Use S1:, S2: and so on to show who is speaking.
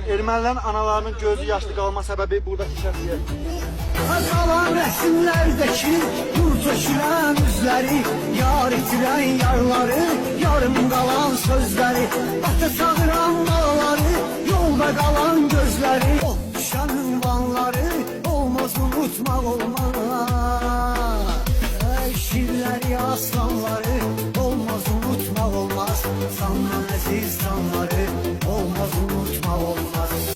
S1: Ermənilərin analarının gözü yaşlı qalma səbəbi buradakı şəxsiyyət.
S2: Kalan resimlerdeki nur tökülen yüzleri, yar itiren yarları, yarım kalan sözleri, ata çağıran dağları, yolda kalan gözleri, o düşen ünvanları olmaz unutmak olmaz. Şirleri aslanları olmaz unutmak olmaz. Sanma aziz sanları olmaz unutmak olmaz.